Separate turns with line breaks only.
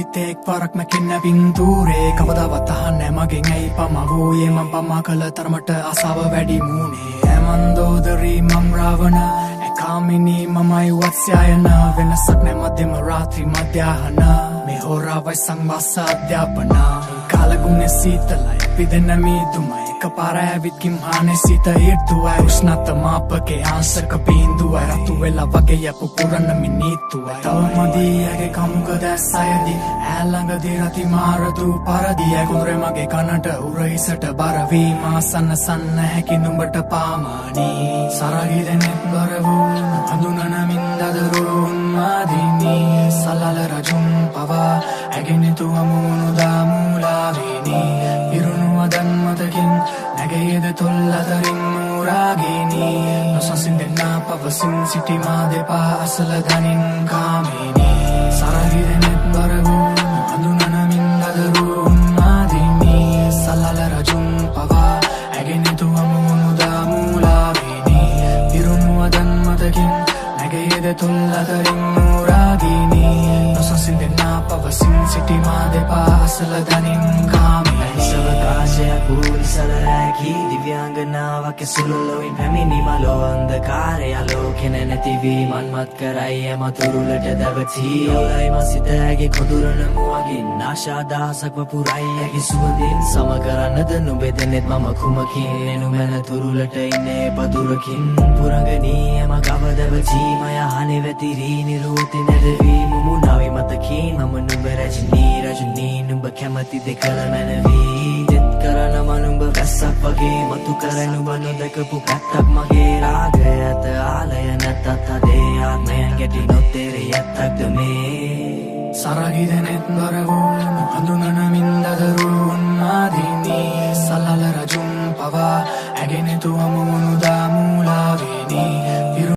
Itek parak makinna pinture කවදාවත් අහන්නේ මගෙන් ඇයි පමා වූයේ මං පමා කළ තරමට ආසාව වැඩි මුනේ මන්දෝදරි මං රාවණ කාමිනී මමයි වත්ස්යායන වෙනසක් නැ මධ්‍යම රාත්‍රී මධ්‍යාහන මේ හෝරාවයි සංවාස අධ්‍යාපන කාලගුණේ සීතලයි පිදෙන මීදුමයි එකපාර ඇවිත් කිම්හානේ සිත ඊර්තුවයි උෂ්ණත මාපකේ ආසක බින්දුවයි රතු වෙලා වගේ යපු පුරන මිනිත්තුවයි තවමදී ඇගේ කමුක දැස්සයදී ඈළඟදී රති මාරදු පරදී ඇකුරේ මගේ කනට උරහිසට බර වීම සන්න සන්න හැකි නුඹට පාමානී සරහිදෙනෙත් බර වූ හඳුනන මින්දදරුන් මාදිනී සලල රජුන් පවා ඇගෙනතු අමුණු දාමුලාවිනී ඉරුණු අදන්මතකින් නැගේද තොල්ලතරින් මුරාගිනී නොසසින් දෙන්නා පවසින් සිටි මා දෙපා අසල දනින් කාමිනී සරහිදෙනෙත් බර වූ හඳුනන මින්දදරුන් මාදිනී සලල රජුන් පවා ඇගෙනතු අමුණු දාමුලාවිනී ඉරුණු අදන්මතකින් නැගේද තොල්ලතරින් මුරාගිනී නොසසින් දෙන්නා පවසින් සිටි මා දෙපා අසල දනින් කාමිනී
සවකාශයක් පුරිසලරැකී දිව්‍යාංගනාවක් සුළුලොවින් පැමිණි මලෝ අන්ධකාරය ආලෝකෙන නැතිවී මන්මත් කරයි එම තුරුලට දැවටී ඔලයි මසිතෑගේ කොඳුරන මුවගින් ආශාදහසක් වපුරයි ඇගේ සුවඳින් සමකරන්නද නුඹෙදෙනෙත් මම කුමකින් එනුමැන තුරුලට ඉන්නේ පදුරකින් පුරගනී එම ගව දැවටී මය හනේ වැතිරී නිරෝති නැරවී මුමුණාවි මතකින් මම නුඹ රජනී නුඹ කැමති දෙකල මැනවී දෙත් කරන මනුඹ වැස්සක් වගේ මතු කරනු බ නොදකපු පැත්තක් මගේ රාගය ඇත ආලය නැතත් අදේ ආත්මයන් ගැටි නොතේරේ ඇත්තක්ද මේ
සරහිදෙනෙත් බර වූ හඳුනන මින්දදරුන් මාදිනී සලල රජුන් පවා ඇගෙනතු අමුණු දාමුලාවිනී